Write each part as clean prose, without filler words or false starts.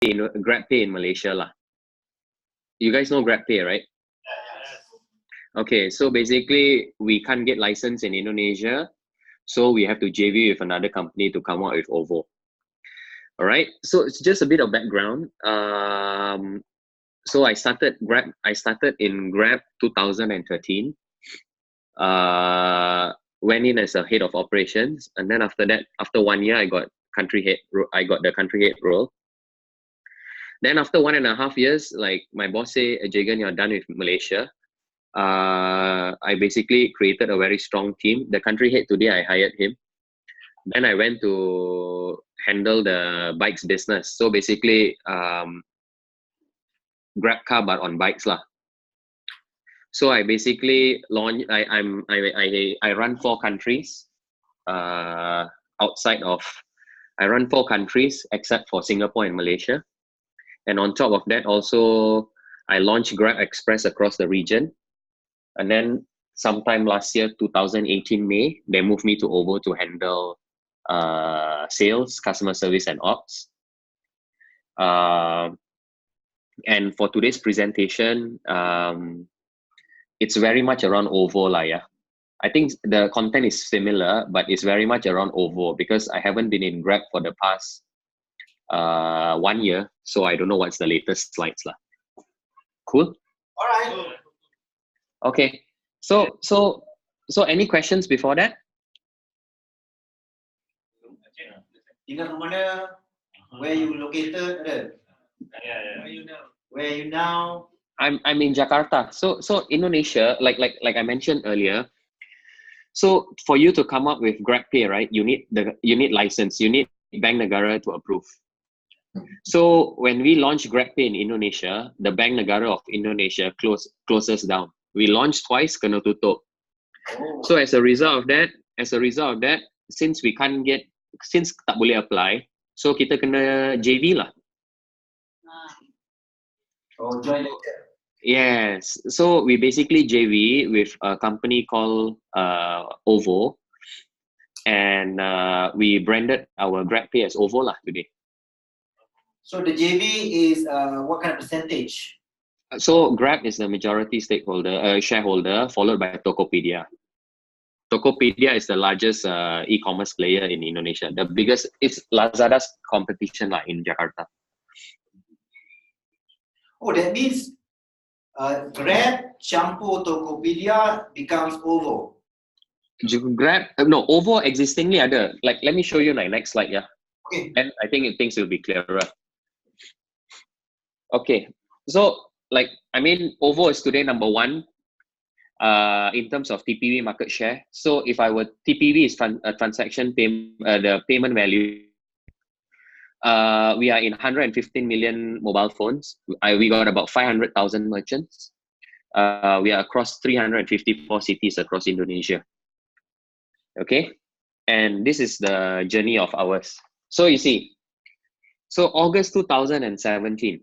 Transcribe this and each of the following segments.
GrabPay in Malaysia lah. You guys know GrabPay, right? Okay, so basically we can't get license in Indonesia, so we have to JV with another company to come out with OVO. All right, so it's just a bit of background. So I started in Grab 2013. Went in as a head of operations, and then after that, after 1 year, I got the country head role. Then after 1.5 years, like my boss say, Jaygan, you're done with Malaysia. I basically created a very strong team. The country head today, I hired him. Then I went to handle the bikes business. So basically, Grab car but on bikes lah. So I basically launch. I run 4 countries. Outside of, I run 4 countries except for Singapore and Malaysia. And on top of that, also I launched Grab Express across the region. And then sometime last year, 2018 May, they moved me to OVO to handle sales, customer service, and ops. And for today's presentation, it's very much around OVO lah, yeah. I think the content is similar, but it's very much around OVO because I haven't been in Grab for the past 1 year, so I don't know what's the latest slides lah. Cool. All right. Okay. So any questions before that? Tinggal mana? Where you located? Where are you now? I'm in Jakarta. So Indonesia, like I mentioned earlier. So for you to come up with GrabPay, right? You need license. You need Bank Negara to approve. So when we launched GrabPay in Indonesia, the Bank Negara of Indonesia closes down. We launched twice, kena tutup. So as a result of that, since tak boleh apply, so kita kena JV lah. Oh, joint venture. Yes, so we basically JV with a company called OVO, and we branded our GrabPay as OVO lah today. So the JV is what kind of percentage? So Grab is the majority shareholder, followed by Tokopedia. Tokopedia is the largest e-commerce player in Indonesia. The biggest, it's Lazada's competition lah in Jakarta. Oh, that means Grab campur Tokopedia becomes OVO. OVO existingly ada. Like, let me show you my next slide, yeah. Okay. And I think things will be clearer. Okay, so OVO is today number 1 in terms of TPV market share. So if I were TPV is transaction the payment value. We are in 115 million mobile phones. We got about 500,000 merchants. We are across 354 cities across Indonesia. Okay, and this is the journey of ours. So you see, so August 2017,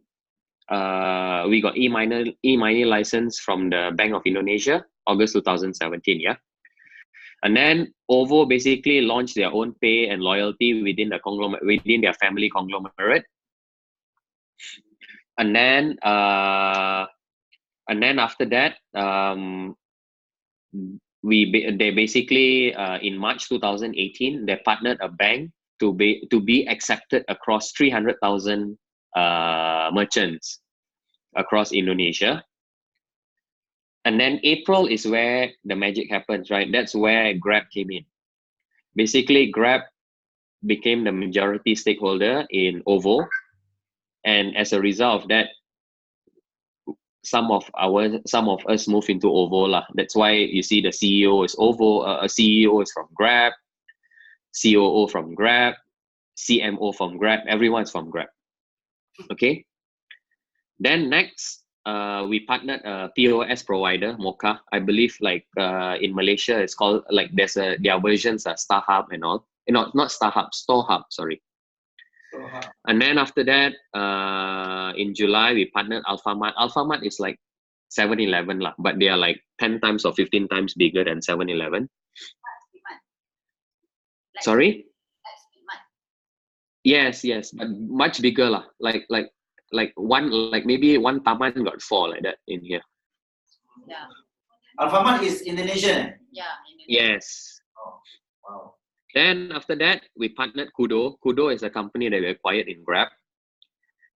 we got e-money license from the Bank of Indonesia, August 2017, yeah. And then OVO basically launched their own pay and loyalty within their family conglomerate. And then after that, they basically in March 2018 they partnered a bank to be accepted across 300,000 merchants across Indonesia. And then April is where the magic happens, right? That's where Grab came in. Basically, Grab became the majority stakeholder in OVO, and as a result of that, some of us move into OVO lah. That's why you see the CEO is OVO, a CEO is from Grab, COO from Grab, CMO from Grab. Everyone's from Grab. Okay. Then next, we partnered a POS provider, Mocha. I believe in Malaysia, it's called their versions are StarHub and all. Not StarHub, StoreHub, sorry. StoreHub. And then after that, in July, we partnered Alfamart. Alfamart is like 7-Eleven lah, but they are like 10 times or 15 times bigger than 7-Eleven. Sorry? Yes, but much bigger lah. Like maybe one taman got 4 like that in here. Yeah. Alfamart is Indonesian. Yeah. Yes. Oh, wow. Then after that, we partnered Kudo. Kudo is a company that we acquired in Grab.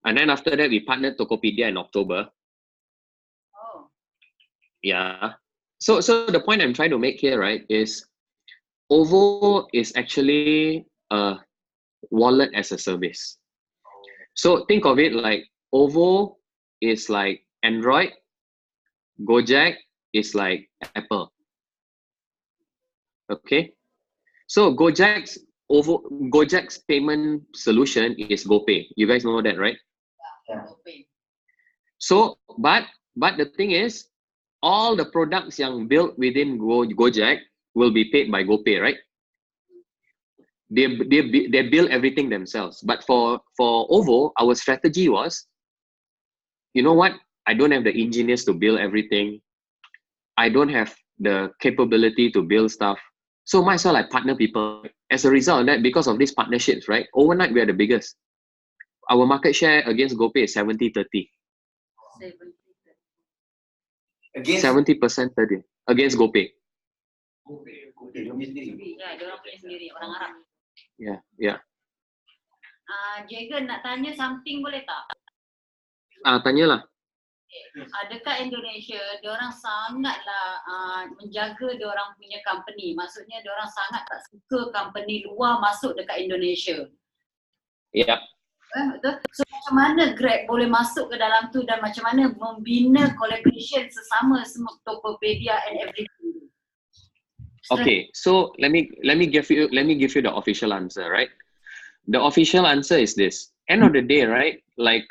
And then after that, we partnered Tokopedia in October. Oh. Yeah. So the point I'm trying to make here, right, is OVO is actually a wallet as a service. So think of it like OVO is like Android, Gojek is like Apple. Okay. So Gojek's payment solution is GoPay. You guys know that, right? Yeah. Okay. So, but the thing is, all the products yang built within Gojek will be paid by GoPay, right? They build everything themselves. But for OVO, our strategy was, you know what? I don't have the engineers to build everything. I don't have the capability to build stuff. So might as well I partner people. As a result of that, because of these partnerships, right? Overnight, we are the biggest. Our market share against GoPay is 70-30. 70% 30 against GoPay. Ya, dia orang punya sendiri, orang Arab. Yeah. Jaygan nak tanya something boleh tak? Tanyalah. Dekat Indonesia, diorang sangatlah menjaga diorang punya company. Maksudnya diorang sangat tak suka company luar masuk dekat Indonesia. Yep. Betul? So macam mana Grab boleh masuk ke dalam tu dan macam mana membina collaboration sesama semua Tokopedia and everything? Okay, so let me give you the official answer, right? The official answer is this. End of the day, right? Like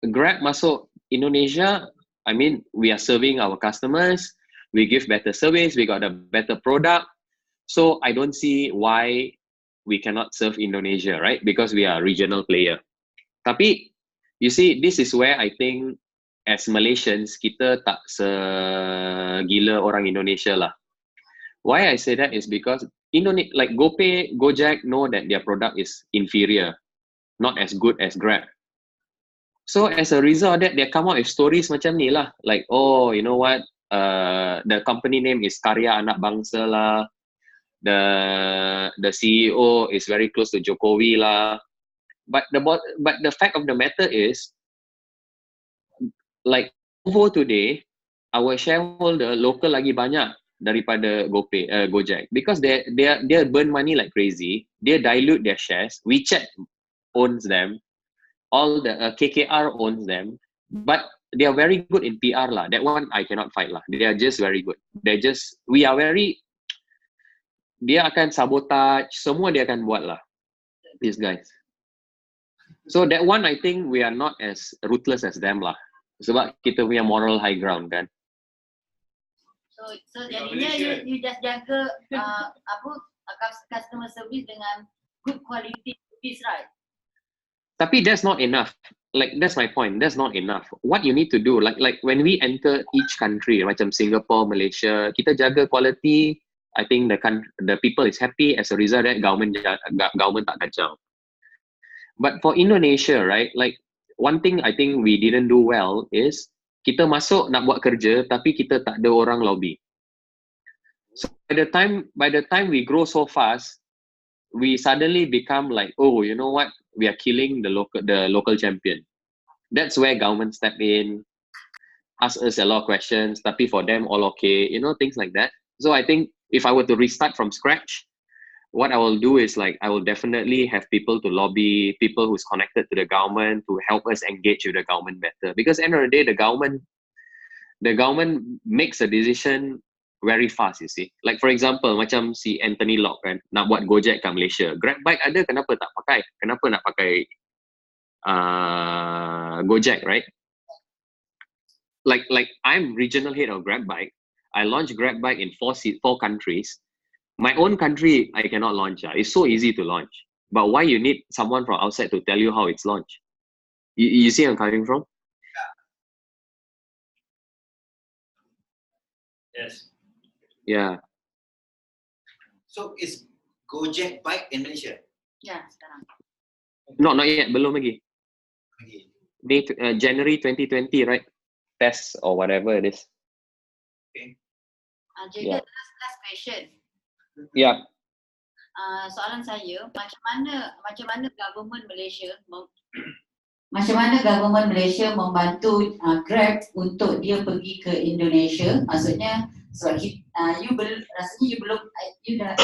Grab masuk Indonesia, I mean, we are serving our customers, we give better service, we got a better product. So I don't see why we cannot serve Indonesia, right? Because we are a regional player. Tapi, you see, this is where I think as Malaysians, kita tak segila orang Indonesia lah. Why I say that is because like GoPay, Gojek know that their product is inferior, not as good as Grab. So as a result of that, they come out with stories macam ni lah. Like, oh, you know what? The company name is Karya Anak Bangsa lah. The CEO is very close to Jokowi lah. But the fact of the matter is, like OVO today, our shareholder local lagi banyak daripada Gojek because they burn money like crazy. They dilute their shares. WeChat owns them. All the KKR owns them. But they are very good in PR lah. That one I cannot fight lah. They are just very good. Dia akan sabotage, semua dia akan buat lah, these guys. So that one I think we are not as ruthless as them lah. Sebab kita punya moral high ground kan. So jadinya you just jaga customer service dengan good quality service, right? Tapi that's not enough. Like that's my point. That's not enough. What you need to do, like when we enter each country, macam Singapore, Malaysia, kita jaga quality. I think the people is happy. As a result, that government tak kacau. But for Indonesia, right? Like one thing I think we didn't do well is kita masuk nak buat kerja, tapi kita tak ada orang lobby. So by the time we grow so fast, we suddenly become like, oh, you know what? We are killing the local champion. That's where government step in, ask us a lot of questions. Tapi for them, all okay. You know, things like that. So I think if I were to restart from scratch, what I will do is like I will definitely have people to lobby, people who's connected to the government to help us engage with the government better. Because at the end of the day, the government makes a decision very fast, you see. Like for example, macam si Anthony Locke kan, nak buat Gojek kat Malaysia. Grab bike ada, kenapa tak pakai? Kenapa nak pakai Gojek, right? Like I'm regional head of Grab bike. I launched Grab bike in 4 countries. My own country, I cannot launch. It's so easy to launch. But why you need someone from outside to tell you how it's launched? You see where I'm coming from? Yes. Yeah. So is Gojek bike in Malaysia? Ya, sekarang. No, not yet. Belum lagi. Okay. January 2020, right? Test or whatever it is. Jaygan, Yeah. last question. Yeah. Soalan saya, macam mana government Malaysia membantu Grab untuk dia pergi ke Indonesia? Maksudnya sebab rasanya you dah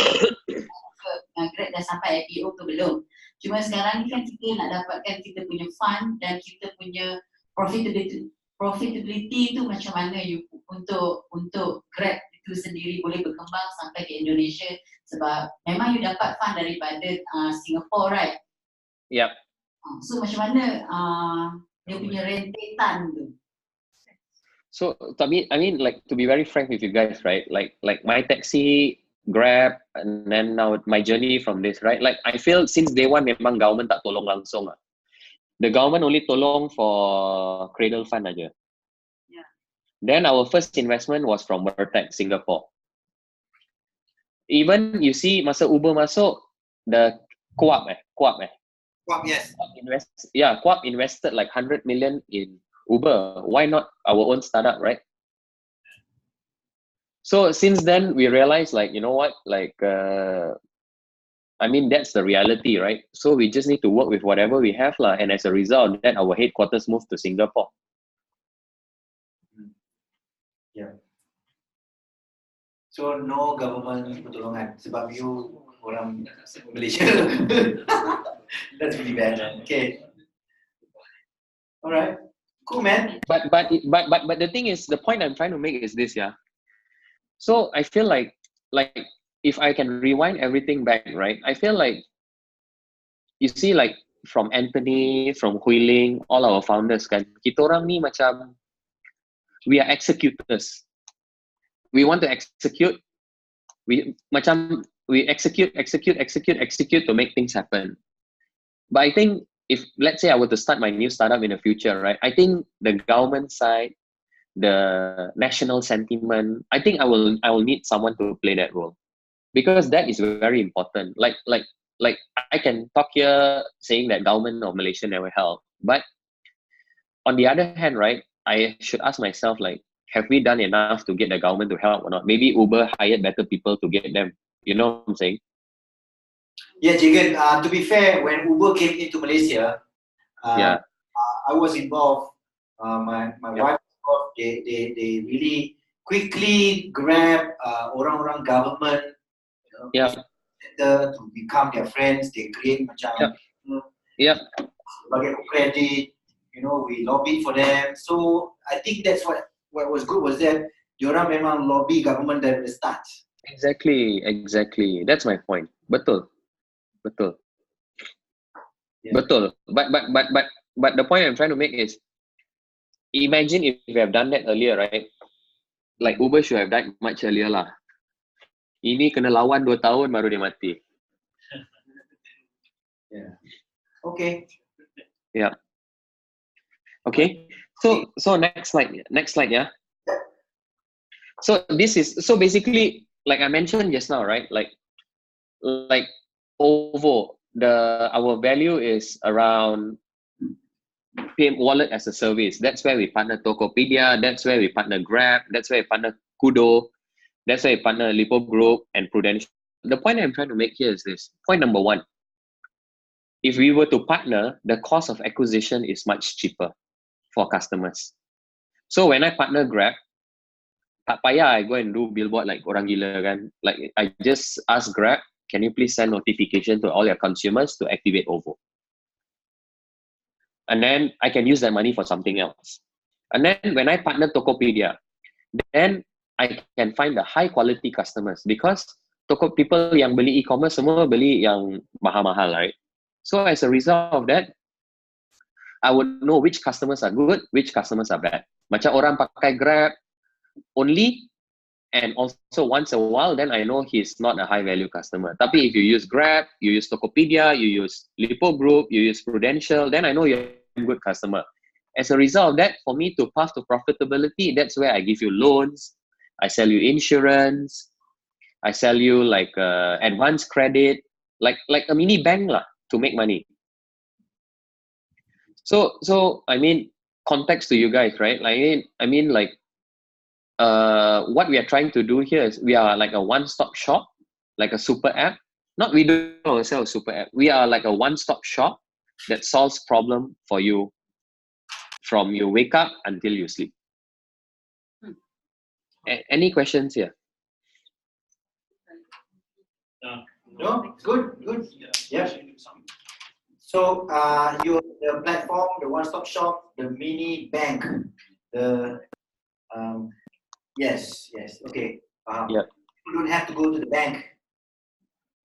Grab dah sampai IPO ke belum? Cuma sekarang ni kan kita nak dapatkan kita punya fund dan kita punya profitability tu macam mana untuk Grab itu sendiri boleh berkembang sampai ke Indonesia, sebab memang you dapat fund daripada Singapore, right? Yep. So macam mana dia punya rentetan tu? So I mean, like, to be very frank with you guys, right? Like my taxi, Grab, and then now my journey from this, right? Like I feel since day one memang government tak tolong langsung lah. The government only tolong for cradle fund aja. Yeah. Then our first investment was from Vertex Singapore. Even you see masa Uber masuk, the Co-op, Yes. Co-op invested like 100 million in Uber. Why not our own startup, right? So since then we realized, like, you know what, like I mean, that's the reality, right? So we just need to work with whatever we have lah, and as a result, then our headquarters moved to Singapore. Yeah. So no government pertolongan sebab you orang Malaysia. That's really bad. Okay. Alright. Cool, man. But the thing is, the point I'm trying to make is this, yeah. So I feel like if I can rewind everything back, right? I feel like, you see, like from Anthony, from Hui Ling, all our founders kan, kita orang ni macam we are executors. We want to execute. We execute to make things happen. But I think if, let's say, I were to start my new startup in the future, right? I think the government side, the national sentiment, I think I will need someone to play that role, because that is very important. Like I can talk here saying that government of Malaysia never help, but on the other hand, right, I should ask myself, like, have we done enough to get the government to help or not? Maybe Uber hired better people to get them. You know what I'm saying? Yeah, Jaygan, to be fair, when Uber came into Malaysia, Yeah. I was involved. My wife was involved. They really quickly grab orang-orang government, to become their friends. They create macam sebagai credit. You know, we lobby for them. So I think that's what was good was that diorang memang lobby government dari the start. Exactly. That's my point. Betul. Yeah. Betul. But the point I'm trying to make is, imagine if we have done that earlier, right? Like Uber should have died much earlier lah. Ini kena lawan 2 tahun baru dia mati. Yeah. Okay. Yeah. Okay. So next slide, yeah. So basically, like I mentioned just now, right? Like OVO, our value is around wallet as a service. That's where we partner Tokopedia. That's where we partner Grab. That's where we partner Kudo. That's where we partner Lipo Group and Prudential. The point I'm trying to make here is this. Point number 1. If we were to partner, the cost of acquisition is much cheaper for customers. So when I partner Grab, tak payah I go and do billboard like orang gila kan. Like I just ask Grab, can you please send notification to all your consumers to activate OVO? And then I can use that money for something else. And then when I partner Tokopedia, then I can find the high quality customers, because people yang beli e-commerce semua beli yang mahal-mahal, right? So as a result of that, I would know which customers are good, which customers are bad. Macam orang pakai Grab only, and also once a while, then I know he's not a high value customer. Tapi if you use Grab, you use Tokopedia, you use Lipo Group, you use Prudential, then I know you're a good customer. As a result of that, for me to path to profitability, that's where I give you loans, I sell you insurance, I sell you like advance credit, like a mini bank lah, to make money. So I mean, context to you guys, right? Like I mean like what we are trying to do here is we are like a one-stop shop, like a super app. Not we don't sell a super app. We are like a one-stop shop that solves problem for you from you wake up until you sleep. Any questions here? No, good. Yeah. So the platform, the one-stop shop, the mini bank, the yes, okay. Yeah. You don't have to go to the bank.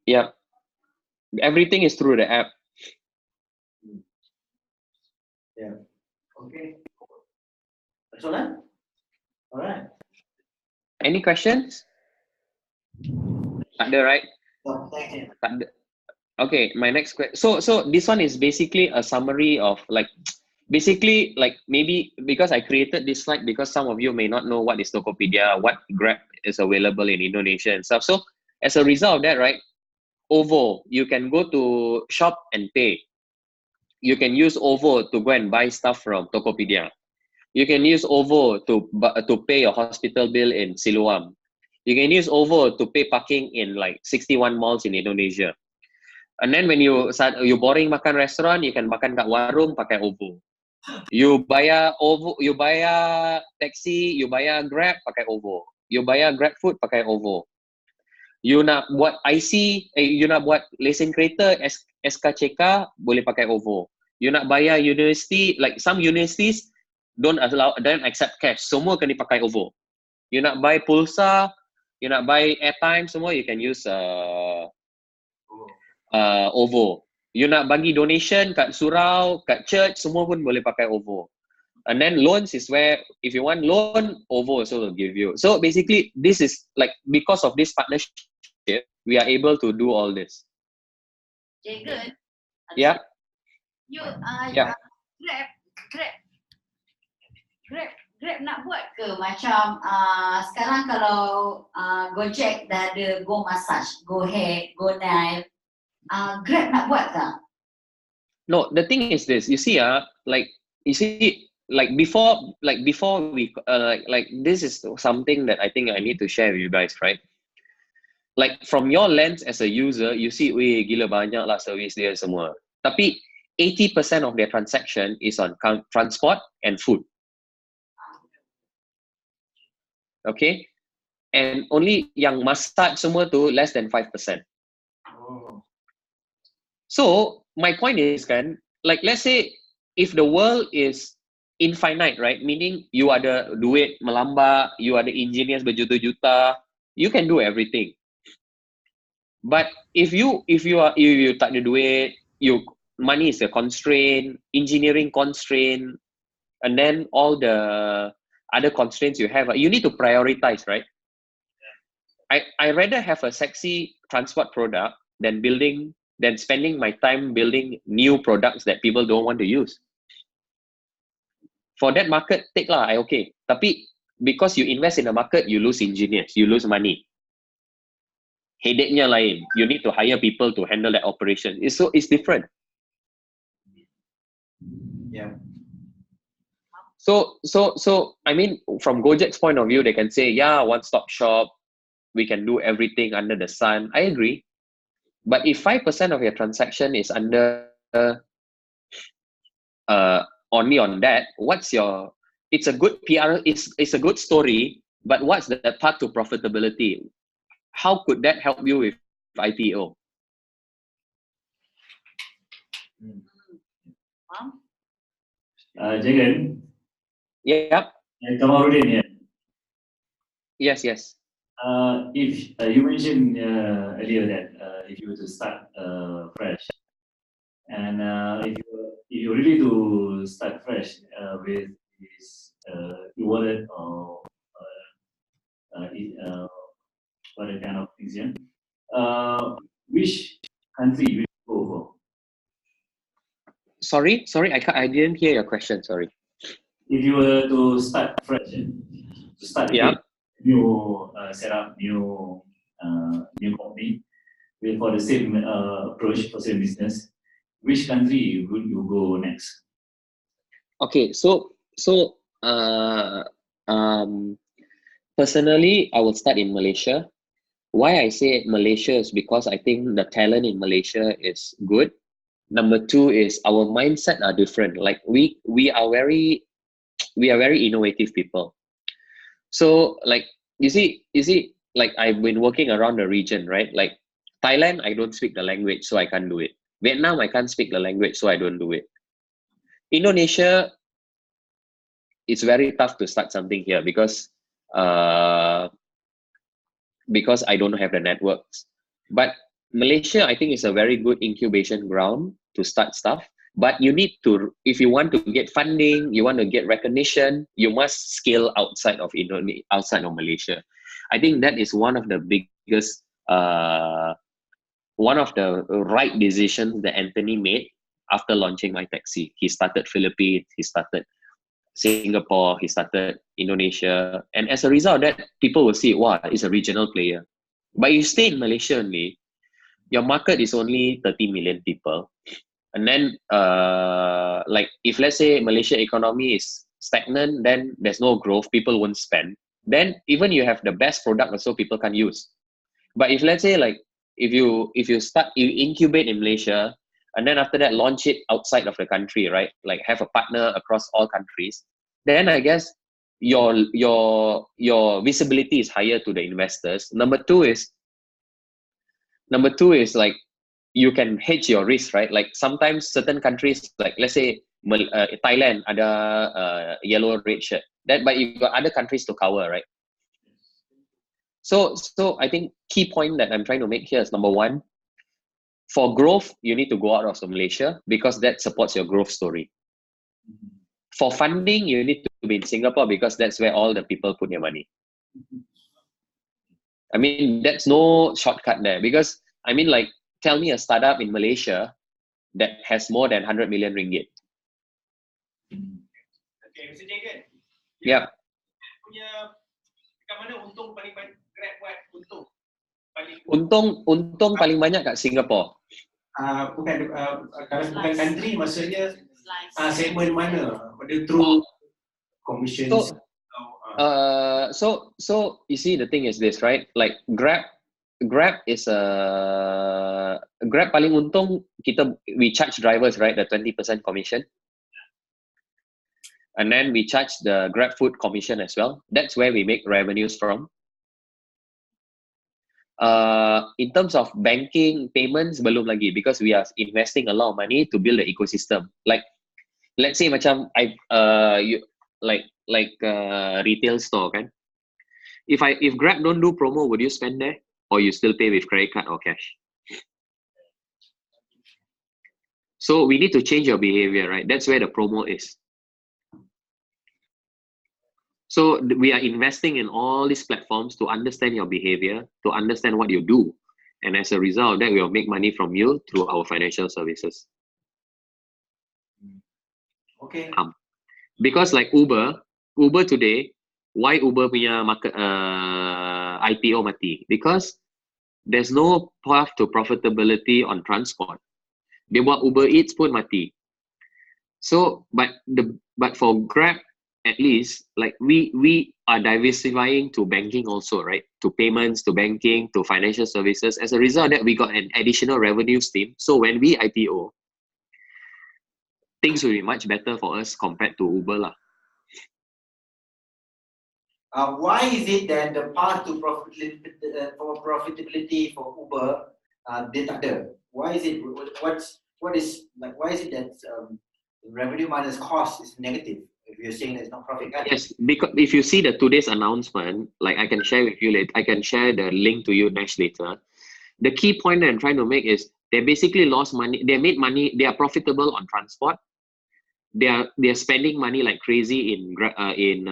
Yeah. Everything is through the app. Yeah. Okay. That's all right. All right. Any questions? Tak ada, right? No, thank you. Tak ada. Okay, my next question. So this one is basically a summary of like, basically like maybe because I created this slide because some of you may not know what is Tokopedia, what Grab is available in Indonesia and stuff. So as a result of that, right, OVO, you can go to shop and pay. You can use OVO to go and buy stuff from Tokopedia. You can use OVO to pay your hospital bill in Siloam. You can use OVO to pay parking in like 61 malls in Indonesia. And then when you boring makan restaurant, you can makan kat warung pakai OVO. You bayar OVO, you bayar taxi, you bayar Grab pakai OVO. You bayar Grab food pakai OVO. You nak buat IC, you nak buat lesen kereta, SKCK, boleh pakai OVO. You nak bayar university, like some universities don't accept cash. Semua kena pakai OVO. You nak buy pulsa, you nak buy airtime, semua you can use OVO. You nak bagi donation kat surau, kat church, semua pun boleh pakai OVO. And then loans is where if you want loan, OVO also will give you. So basically, this is like because of this partnership, we are able to do all this. Jaygan. Yeah. You Yeah. Grab nak buat ke macam sekarang kalau Gojek dah ada Go Massage, Go Hair, Go Nail, Grab nak buat tak? No, the thing is this. You see, like before we like this is something that I think I need to share with you guys, right? Like from your lens as a user, you see, weh gila banyak lah service dia semua. Tapi 80% of their transaction is on transport and food. Okay, and only yang massage semua tu less than 5%. Oh. So my point is kan, like let's say if the world is infinite, right? Meaning you ada duit melambak, you ada engineers berjuta-juta, you can do everything. But if you tak ada duit, money is a constraint, engineering constraint, and then all the other constraints you have, you need to prioritize, right? I rather have a sexy transport product than spending my time building new products that people don't want to use. For that market, take lah, okay. Tapi because you invest in the market, you lose engineers, you lose money. Headache-nya lain. You need to hire people to handle that operation. It's different. Yeah. So I mean, from Gojek's point of view, they can say, yeah, one-stop shop, we can do everything under the sun. I agree. But if 5% of your transaction is under only on that, it's a good PR, it's a good story, but what's the path to profitability? How could that help you with IPO? Jaygan. Yep. Kamarudin here. Yes. If you mentioned earlier that if you were to start fresh, and if you really to start fresh with this e-wallet or what kind of things, which country you will go for? Sorry, I didn't hear your question. Sorry. If you were to start fresh, to start Yeah. new setup, new new company for the same approach for same business, which country would you go next? Okay, personally, I will start in Malaysia. Why I say Malaysia is because I think the talent in Malaysia is good. Number two is our mindset are different. Like we are very innovative people. So like you see, like I've been working around the region, right? Like Thailand, I don't speak the language, so I can't do it. Vietnam, I can't speak the language, so I don't do it. Indonesia, it's very tough to start something here because I don't have the networks. But Malaysia, I think, is a very good incubation ground to start stuff. But you need to, if you want to get funding, you want to get recognition, you must scale outside of Indonesia, outside of Malaysia. I think that is one of the biggest, one of the right decisions that Anthony made after launching My Taxi. He started Philippines, he started Singapore, he started Indonesia, and as a result of that, people will see, wow, it's a regional player. But you stay in Malaysia only, your market is only 30 million people. And then, like, if let's say Malaysia economy is stagnant, then there's no growth, people won't spend. Then even you have the best product also, people can use. But if let's say like, if you incubate in Malaysia, and then after that launch it outside of the country, right? Like have a partner across all countries, then I guess your visibility is higher to the investors. Number two is like you can hedge your risk, right? Like sometimes certain countries, like let's say Thailand ada yellow red shirt, that but you got other countries to cover, right? So I think key point that I'm trying to make here is number one, for growth, you need to go out of Malaysia because that supports your growth story. For funding, you need to be in Singapore because that's where all the people put their money. I mean, that's no shortcut there because, I mean, like, tell me a startup in Malaysia that has more than 100 million ringgit. Okay, Mr. Jaygan. Yeah. Punya, kat mana untung paling banyak Grab buat untung? Untung paling banyak kat Singapore. Bukan kalau bukan country maksudnya segmen mana? Whether through commissions. So you see the thing is this, right? Like Grab is Grab paling untung we charge drivers, right, the 20% commission. And then we charge the Grab food commission as well. That's where we make revenues from. In terms of banking, payments, belum lagi because we are investing a lot of money to build the ecosystem. Like, let's say macam retail store kan. If Grab don't do promo, would you spend there, or you still pay with credit card or cash? So we need to change your behavior, right? That's where the promo is. So we are investing in all these platforms to understand your behavior, to understand what you do. And as a result of that, we will make money from you through our financial services. Okay. Because like Uber today, why Uber punya market IPO mati? Because there's no path to profitability on transport. Dia buat Uber Eats pun mati. So, but for Grab, at least, like we are diversifying to banking also, right? To payments, to banking, to financial services. As a result of that, we got an additional revenue stream. So when we IPO, things will be much better for us compared to Uber lah. Why is it that the path to profitability for Uber dia tak ada? Why is it? Why is it that revenue minus cost is negative? If you're saying that it's not profit, right? Yes, because if you see today's announcement, like I can share with you later, I can share the link to you next later. The key point that I'm trying to make is they basically lost money. They made money. They are profitable on transport. They are spending money like crazy in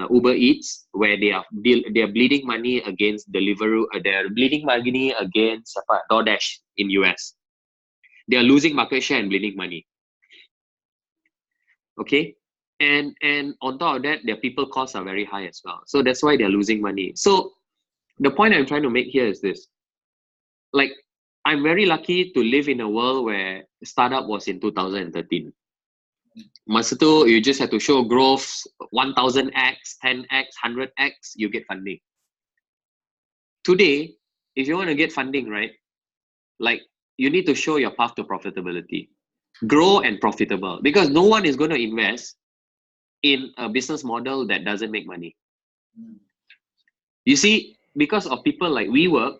Uber Eats, where they are bleeding money against Deliveroo. They are bleeding money against DoorDash in US. They are losing market share and bleeding money. Okay. And on top of that, their people costs are very high as well. So that's why they're losing money. So the point I'm trying to make here is this. like I'm very lucky to live in a world where startup was in 2013. Masa tu, you just have to show growth 1000x, 10x, 100x, you get funding. Today, if you want to get funding, right, like you need to show your path to profitability, grow and profitable, because no one is going to invest in a business model that doesn't make money. You see, because of people like WeWorks,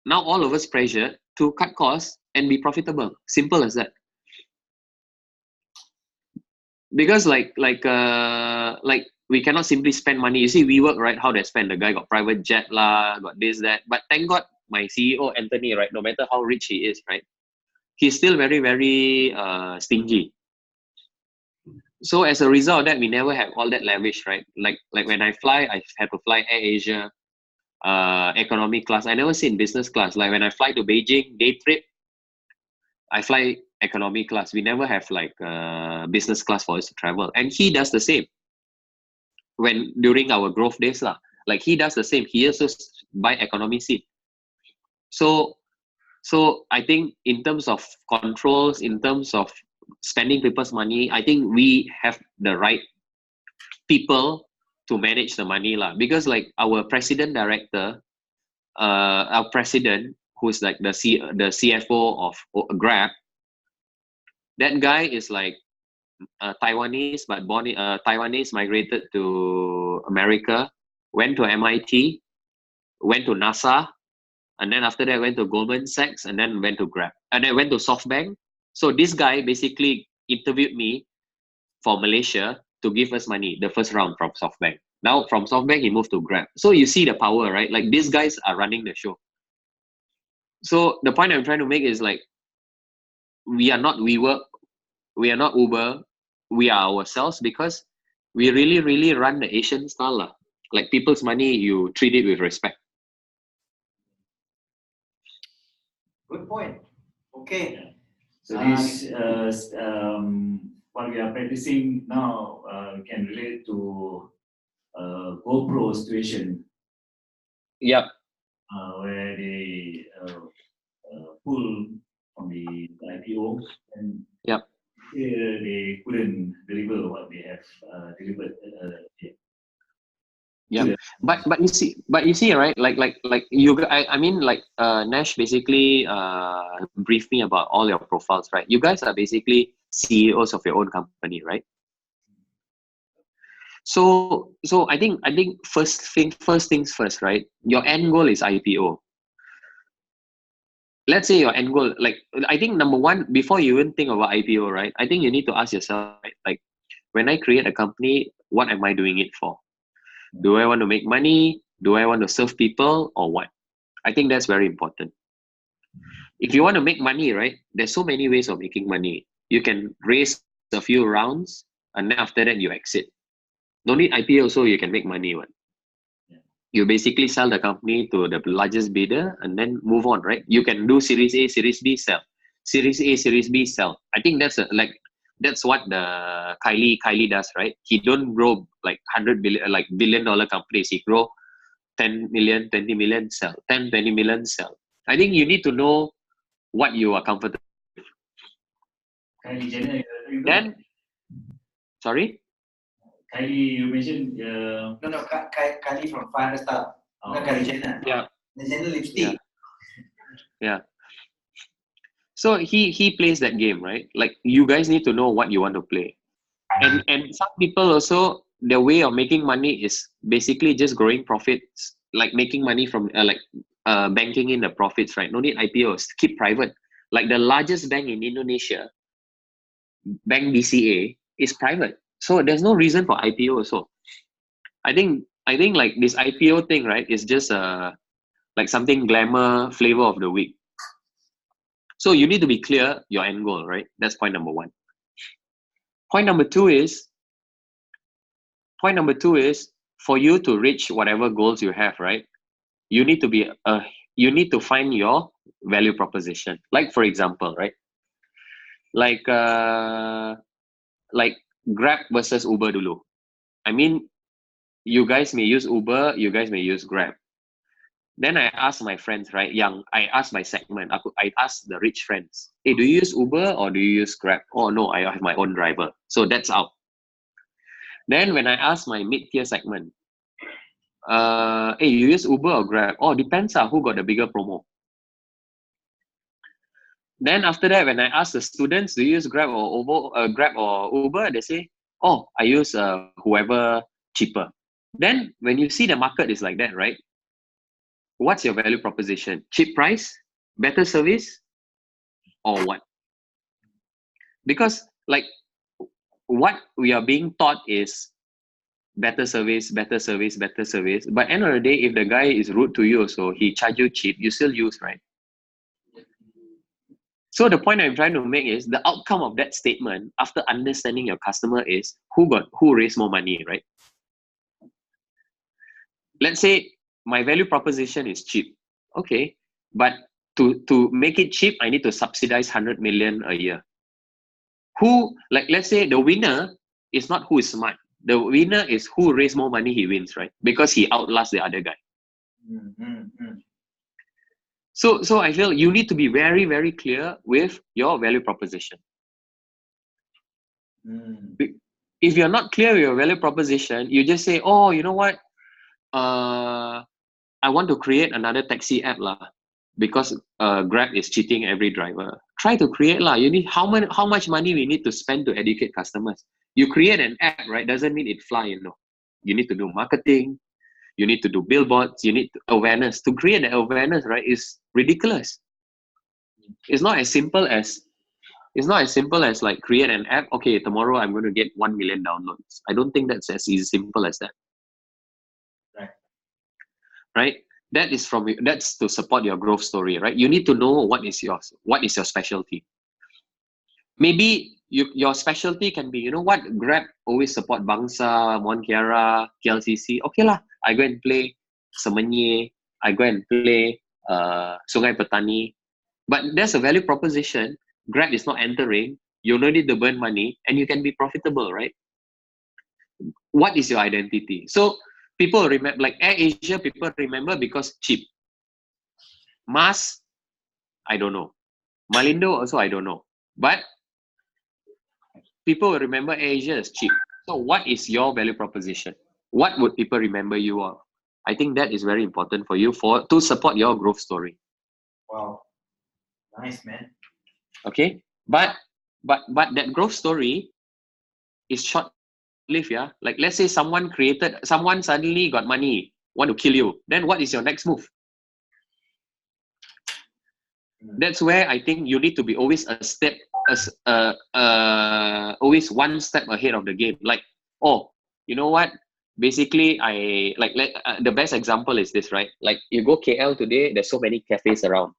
now all of us pressure to cut costs and be profitable. Simple as that. Because like we cannot simply spend money. You see, WeWorks, right? How they spend? The guy got private jet lah, got this, that. But thank God, my CEO Anthony, right? No matter how rich he is, right? He's still very, very stingy. So as a result of that, we never have all that lavish, right? Like when I fly, I have to fly Air Asia, economy class. I never sit in business class. Like when I fly to Beijing, day trip, I fly economy class. We never have like business class for us to travel. And he does the same. When during our growth days lah, like he does the same. He also buy economy seat. So I think in terms of controls, in terms of spending people's money, I think we have the right people to manage the money lah. Because like our president director, our president, who's like the CFO of Grab, that guy is like Taiwanese, but born Taiwanese, migrated to America, went to MIT, went to NASA, and then after that went to Goldman Sachs, and then went to Grab, and then went to SoftBank. So this guy basically interviewed me for Malaysia to give us money, the first round from SoftBank. Now from SoftBank, he moved to Grab. So you see the power, right? Like these guys are running the show. So the point I'm trying to make is like, we are not WeWork, we are not Uber, we are ourselves, because we really, really run the Asian style lah. Like people's money, you treat it with respect. Good point. Okay. So this, what we are practicing now can relate to GoPro situation. Yep. Where they pull from the IPO, and yep. They couldn't deliver what they have delivered. Yeah, but you see, right? Like you, I mean, like Nash basically briefed me about all your profiles, right? You guys are basically CEOs of your own company, right? So I think first things first, right? Your end goal is IPO. Let's say your end goal, like I think number one, before you even think about IPO, right? I think you need to ask yourself, right? Like, when I create a company, what am I doing it for? Do I want to make money? Do I want to serve people, or what? I think that's very important. If you want to make money, right, there's so many ways of making money. You can raise a few rounds, and then after that you exit. No need IPO, so you can make money. Right? You basically sell the company to the largest bidder and then move on, right? You can do Series A, Series B, sell. Series A, Series B, sell. I think that's that's what the Kylie does, right? He don't grow like 100 billion, like billion-dollar companies. He grow 10 million, 20 million, sell. 10, 20 million, sell. I think you need to know what you are comfortable with. Kylie Jenner. Then, sorry? Kylie, you mentioned. No, Kylie from 500 Star. Not Kylie Jenner. Yeah. The Jenner lipstick. Yeah. So he plays that game, right? Like you guys need to know what you want to play. And some people also, their way of making money is basically just growing profits, like making money from banking in the profits, right? No need IPOs, keep private. Like the largest bank in Indonesia, Bank BCA, is private. So there's no reason for IPO also. I think like this IPO thing, right, is just like something glamour flavor of the week. So you need to be clear your end goal, right? That's point number one. Point number two is for you to reach whatever goals you have, right? You need to find your value proposition. Like for example, right? Like Grab versus Uber dulu. I mean, you guys may use Uber, you guys may use Grab. Then I asked my friends, right? I asked my segment. I asked the rich friends, hey, do you use Uber or do you use Grab? Oh no, I have my own driver. So that's out. Then when I asked my mid-tier segment, hey, you use Uber or Grab? Oh, depends who got the bigger promo. Then after that, when I ask the students, do you use Grab or OVO, Grab or Uber? They say, oh, I use whoever cheaper. Then when you see the market is like that, right? What's your value proposition? Cheap price, better service, or what? Because like what we are being taught is better service, better service, better service. But end of the day, if the guy is rude to you, so he charge you cheap, you still use, right? So the point I'm trying to make is the outcome of that statement after understanding your customer is who raised more money, right? Let's say my value proposition is cheap. Okay, but to make it cheap, I need to subsidize 100 million a year. Let's say the winner is not who is smart. The winner is who raised more money, he wins, right? Because he outlasts the other guy. So I feel you need to be very, very clear with your value proposition. If you're not clear with your value proposition, you just say, oh, you know what? I want to create another taxi app because Grab is cheating every driver. Try to create You need how much money we need to spend to educate customers. You create an app, right? Doesn't mean it fly, You need to do marketing. You need to do billboards. You need awareness. To create the awareness, right, is ridiculous. It's not as simple as like create an app. Okay, tomorrow I'm going to get 1 million downloads. I don't think that's as simple as that. Right? That's to support your growth story, right? You need to know what is your specialty. Maybe your specialty can be, Grab always support Bangsa, Montiara, KLCC. Okay lah, I go and play Semenye, I go and play Sungai Petani. But there's a value proposition. Grab is not entering. You don't need to burn money and you can be profitable, right? What is your identity? So people remember, like Air Asia, people remember because cheap. Mas, I don't know. Malindo also, I don't know. But people will remember Air Asia as cheap. So what is your value proposition? What would people remember you of? I think that is very important for you to support your growth story. Wow. Nice, man. Okay. But that growth story is short-lived, yeah? Like let's say someone suddenly got money, want to kill you. Then what is your next move? That's where I think you need to be always always one step ahead of the game. Like, oh, you know what? Basically, the best example is this, right? Like you go KL today, there's so many cafes around.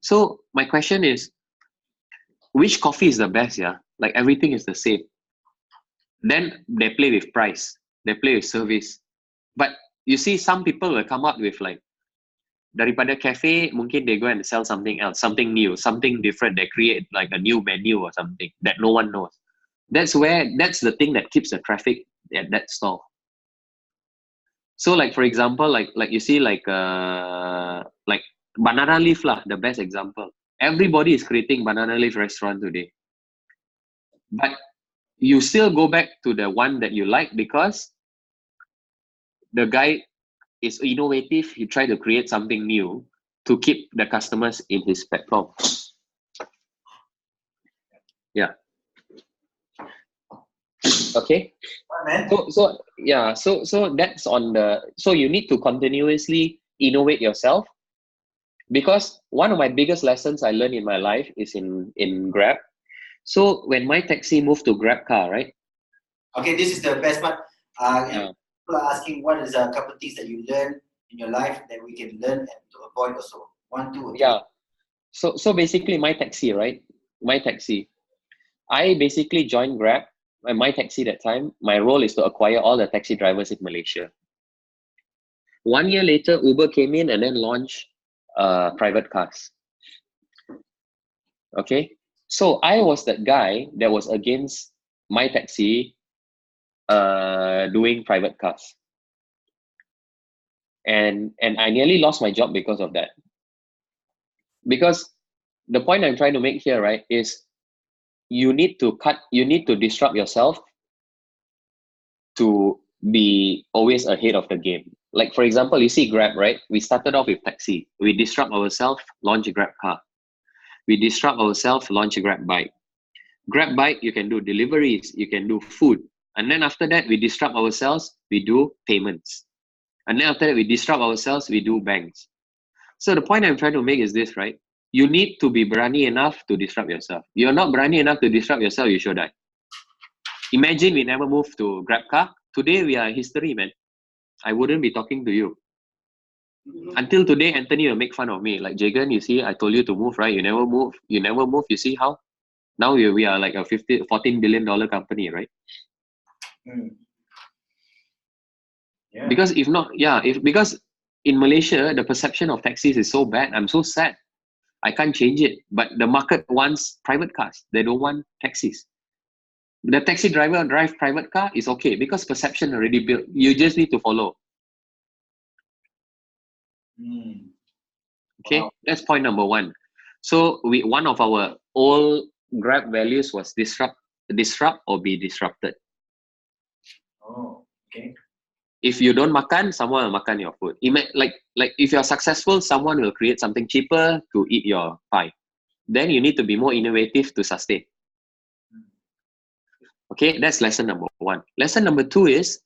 So my question is, which coffee is the best? Yeah, like everything is the same. Then they play with price, they play with service. But you see, some people will come up with like, daripada cafe, mungkin they go and sell something else, something new, something different. They create like a new menu or something that no one knows. That's the thing that keeps the traffic at that store. So like for example, like you see like Banana Leaf the best example. Everybody is creating Banana Leaf restaurant today. But you still go back to the one that you like because the guy is innovative. He tried to create something new to keep the customers in his platform. Yeah. Okay. So that's on the. So you need to continuously innovate yourself, because one of my biggest lessons I learned in my life is in Grab. So when my taxi moved to Grab car, right? Okay, this is the best part. People are asking what is a couple of things that you learn in your life that we can learn and to avoid also. 1, 2, or 3. Yeah. So basically my taxi, right? I basically joined Grab. My taxi that time, my role is to acquire all the taxi drivers in Malaysia. 1 year later, Uber came in and then launched private cars. Okay. So I was that guy that was against my taxi doing private cars. and I nearly lost my job because of that. Because the point I'm trying to make here, right, is you need to disrupt yourself to be always ahead of the game. Like, for example, you see Grab, right? We started off with taxi. We disrupt ourselves, launch a Grab car. We disrupt ourselves, launch a Grab bike. Grab bike, you can do deliveries, you can do food. And then after that, we disrupt ourselves, we do payments. And then after that, we disrupt ourselves, we do banks. So the point I'm trying to make is this, right? You need to be brave enough to disrupt yourself. You're not brave enough to disrupt yourself, you should die. Imagine we never moved to Grab car. Today, we are history, man. I wouldn't be talking to you. Until today, Anthony will make fun of me. Like, Jaygan, you see, I told you to move, right? You never move. You never move. You see how? Now we are like a $14 billion company, right? Yeah. Because if not, because in Malaysia, the perception of taxis is so bad. I'm so sad. I can't change it. But the market wants private cars. They don't want taxis. The taxi driver drive private car is okay because perception already built. You just need to follow. Okay, Wow. that's point number one. So one of our old Grab values was disrupt or be disrupted. Oh, okay. If you don't makan, someone will makan your food. Like if you're successful, someone will create something cheaper to eat your pie. Then you need to be more innovative to sustain. Okay, that's lesson number one. Lesson number two is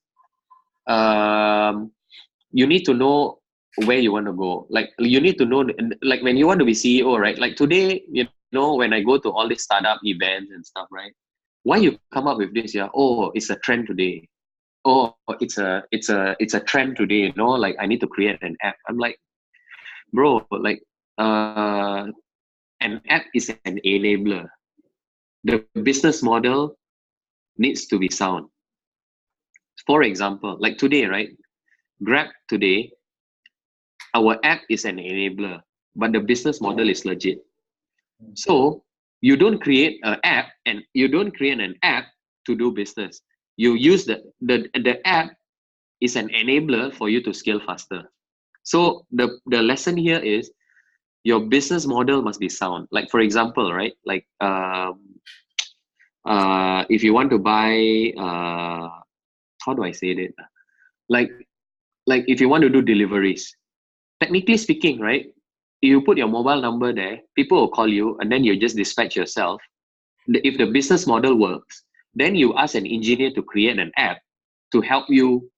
you need to know where you want to go. Like you need to know, like when you want to be CEO, right? Like today, you know, when I go to all these startup events and stuff, right? Why you come up with this? Yeah, oh, it's a trend today. Oh, it's a trend today. You know, like I need to create an app. I'm like, bro, like an app is an enabler. The business model needs to be sound. For example, like today, right? Grab today, our app is an enabler, but the business model is legit. So you don't create an app to do business. You use the app is an enabler for you to scale faster. So the lesson here is your business model must be sound. Like for example, right? Like if you want to buy how do I say it? Like if you want to do deliveries, technically speaking, right? You put your mobile number there, people will call you, and then you just dispatch yourself. If the business model works, then you ask an engineer to create an app to help you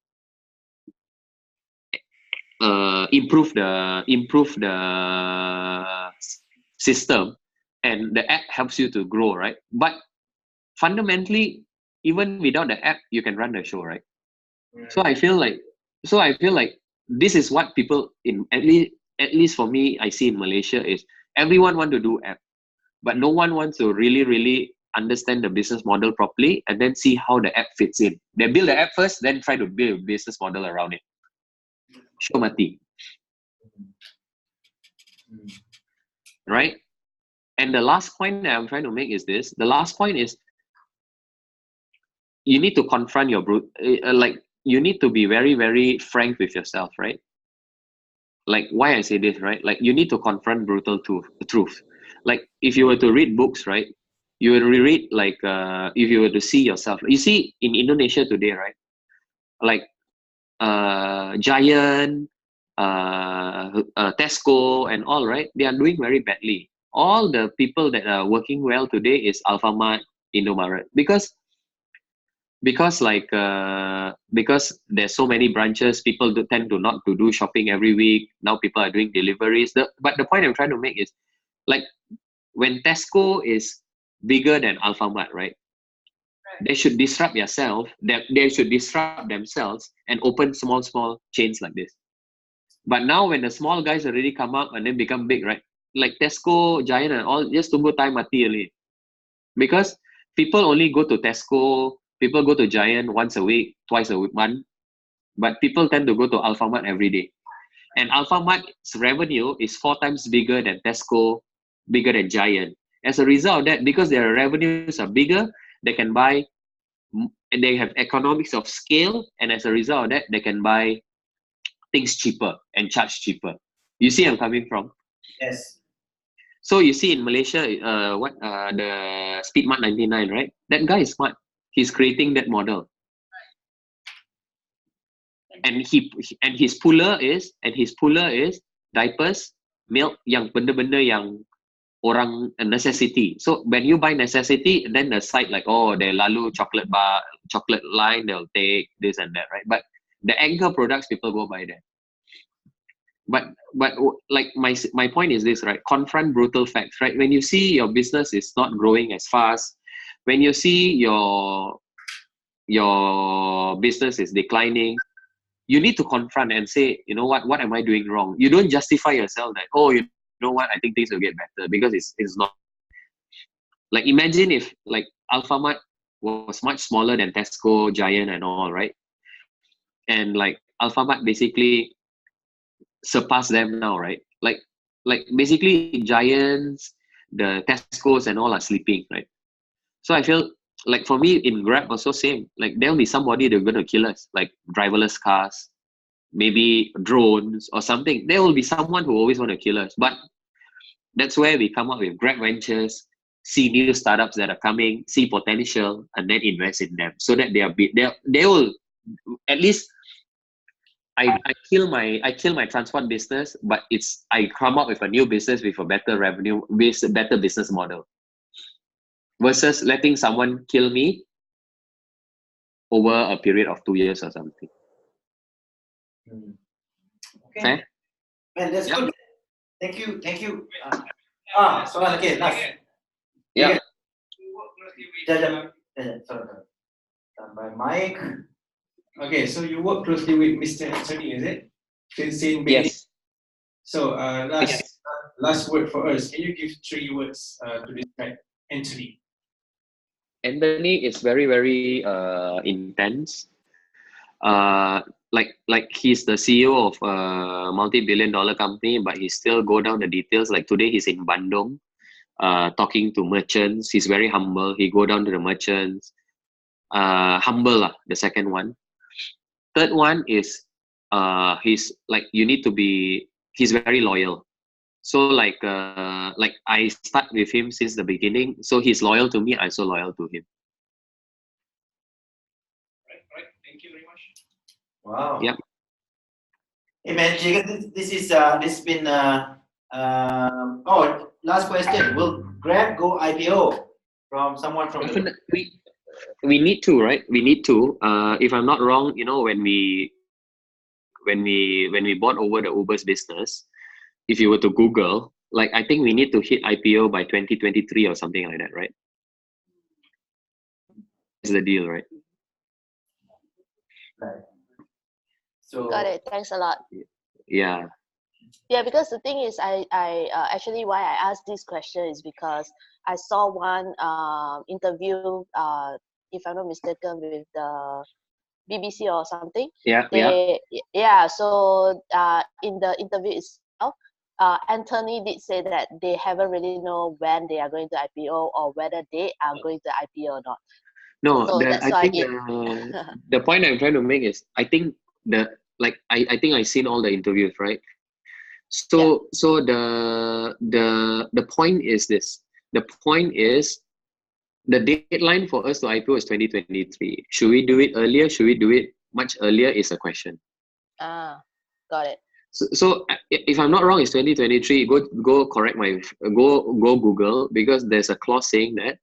improve the system, and the app helps you to grow, right? But fundamentally, even without the app, you can run the show, right? So I feel like this is what people at least for me, I see in Malaysia is everyone want to do app, but no one wants to really understand the business model properly and then see how the app fits in. They build the app first, then try to build a business model around it. Show mati. Right? And the last point that I'm trying to make is this. The last point is you need to confront your you need to be very frank with yourself, right? Like why I say this, right? Like you need to confront brutal truth. Like if you were to read books, right? You will read like if you were to see yourself. You see in Indonesia today, right? Like Giant, Tesco and all, right? They are doing very badly. All the people that are working well today is Alfamart, Indomaret, because there's so many branches, people tend to not to do shopping every week. Now people are doing deliveries. But the point I'm trying to make is, like, when Tesco is bigger than Alfamart, right? They should disrupt yourself. They should disrupt themselves and open small chains like this. But now when the small guys already come up and then become big, right? Like Tesco, Giant and all, just tunggu time mati only. Because people only go to Tesco, people go to Giant once a week, twice a month, but people tend to go to Alfamart every day. And Alfamart's revenue is 4 times bigger than Tesco, bigger than Giant. As a result of that, because their revenues are bigger, they can buy, and they have economics of scale, and as a result of that, they can buy things cheaper and charge cheaper. You see I'm coming from? Yes. So you see in Malaysia, the Speedmart 99, right? That guy is smart. He's creating that model. And his puller is diapers, milk, yang benda-benda yang orang necessity. So when you buy necessity, then the site like, oh, they lalu chocolate bar, chocolate line, they'll take this and that, right? But the anchor products, people go buy that. But like my point is this, right? Confront brutal facts, right? When you see your business is not growing as fast, when you see your business is declining, you need to confront and say, you know what am I doing wrong? You don't justify yourself that, oh, you know what, I think things will get better, because it's not. Like imagine if like Alphamart was much smaller than Tesco, Giant and all, right? And like Alphamart basically surpass them now, right? Like basically Giants, the Tesco's and all are sleeping, right? So I feel like for me in Grab also same. Like there'll be somebody they're gonna kill us, like driverless cars, maybe drones or something. There will be someone who always want to kill us. But that's where we come up with Grab Ventures, see new startups that are coming, see potential, and then invest in them so that they will at least. I kill my transport business, but I come up with a new business with a better revenue, with a better business model, versus letting someone kill me over a period of 2 years or something. Okay. Fair? Man, that's Yep. good. Thank you. So okay, last. Yeah. You work closely with Sorry. By Mike. Okay, so you work closely with Mr. Anthony, is it? Since beginning. Yes. So Yes. last word for us. Can you give 3 words to describe Anthony? Anthony is very, very intense. Like he's the CEO of a multi-billion-dollar company, but he still go down the details. Like today he's in Bandung, talking to merchants. He's very humble. He go down to the merchants. Humble lah, the second one. Third one is he's like he's very loyal. So like I start with him since the beginning. So he's loyal to me, I'm so loyal to him. Right. Thank you very much. Wow. Yep. Hey man, Jaygan, this has been last question. Will Grab go IPO from someone from the Definitely, we need to, right? We need to. If I'm not wrong, you know, when we bought over the Uber's business, if you were to Google, like I think we need to hit IPO by 2023 or something like that, right? That's the deal, right? Right. So Got it. Thanks a lot. Yeah. Yeah, because the thing is, I actually why I asked this question is because I saw one interview, if I'm not mistaken, with the BBC or something. Yeah. So in the interview itself, Anthony did say that they haven't really know when they are going to IPO or whether they are going to IPO or not. No, So that's why the point I'm trying to make is I think I think I've seen all the interviews, right? So the point is this. The point is the deadline for us to IPO is 2023. Should we do it earlier? Should we do it much earlier? Is a question. got it. So if I'm not wrong, it's 2023. Go correct go Google, because there's a clause saying that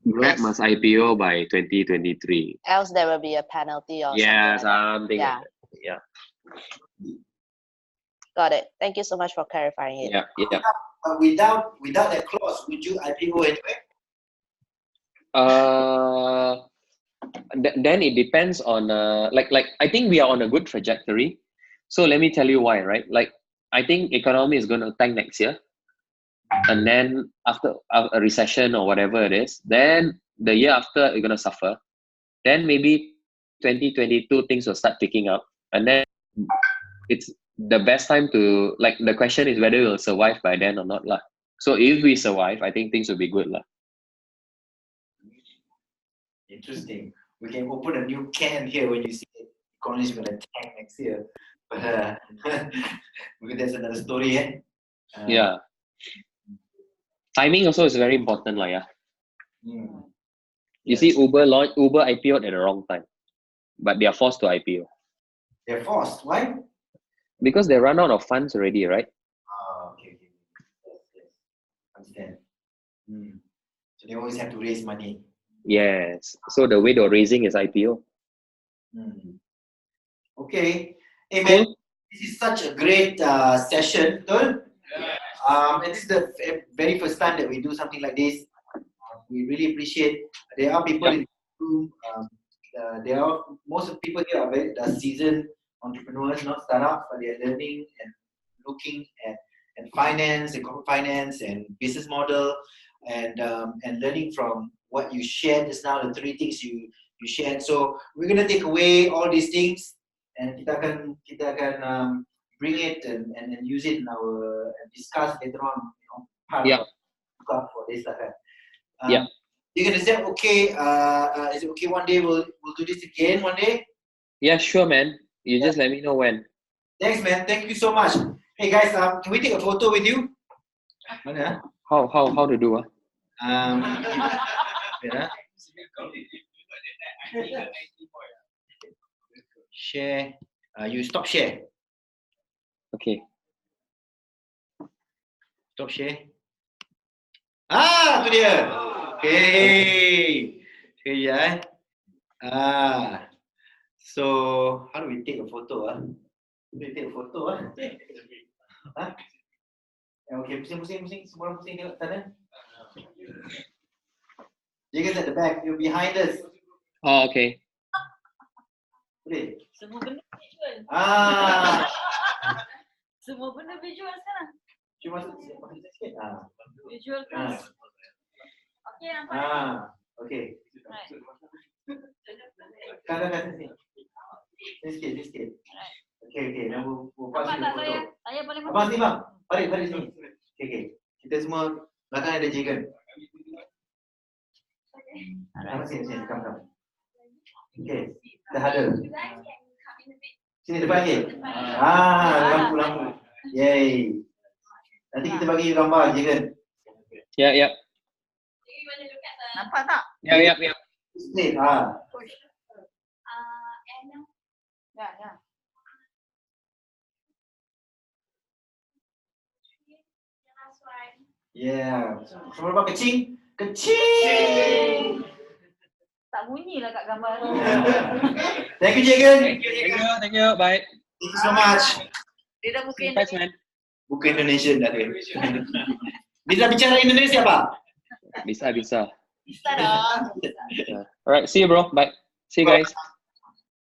Grab must IPO by 2023. Else there will be a penalty or something. Yeah. Like that. Yeah. Got it. Thank you so much for clarifying it. Yeah. without that clause, would you IPO anyway? Then it depends on like I think we are on a good trajectory. So let me tell you why, right? Like I think economy is going to tank next year, and then after a recession or whatever it is, then the year after you're going to suffer. Then maybe 2022 things will start picking up, and then it's the best time to, like, the question is whether we'll survive by then or not lah. So if we survive, I think things will be good lah. Interesting. We can open a new can here when you see the economy is going to tank next year. But maybe that's another story, eh? Yeah. Timing also is very important, lah. Yeah. Hmm. You see, Uber IPO'd at the wrong time, but they are forced to IPO They're forced. Why? because they run out of funds already, right? Okay. Yes. Understand. So they always have to raise money. Yes. So the way they're raising is IPO. Okay. Hey man, Cool. this is such a great session, betul? And this is the very first time that we do something like this. We really appreciate. There are people in the room. Most of the people here are very seasoned entrepreneurs, not startups, but they are learning and looking at finance and corporate finance and business model and learning from what you shared just now, the 3 things you shared. So we're gonna take away all these things and kita akan bring it and use it in our and discuss later on. Part of for this lah kan. You're gonna say okay. Is it okay? One day we'll do this again. One day. Yeah, sure, man. You just let me know when. Thanks, man. Thank you so much. Hey guys, can we take a photo with you? Mana? How to do? Share. You stop share. Okay. Stop share. Tu dia. Okay. Okay, ya. So how do we take a photo? How do we take a photo? Okay, pusing. Semua orang pusing tengok sana. Jaygan's at the back. You're behind us. Oh, okay. Boleh? Semua benda visual. Semua benda visual sekarang. Cuma masuk sikit. Visual class. Okay, nampak. Okay. Right. Kan sini. Sikit. Okay. Now we'll pass you the photo. Saya boleh masuk. Abang sini bang. Balik sini. Okay. Kita semua belakang ada Jaygan. Sini. Come. Okay. Dah ada. Sini depan lagi. Lampu. Yay. Nanti kita bagi gambar Jaygan. Yeah. Nampak tak? Yeah. Straight. Ya. Yeah. Semua orang kecil. Tak bunyi lah kat gambar tu. Thank you, Jaygan. Thank you. Bye. Thank you so much. Dia dah buka Thanks, man. Bukan Indonesia dah dia. Bisa bicara Indonesia, Pak? Bisa. Bisa dong. Alright, see you, bro. Bye. See you guys.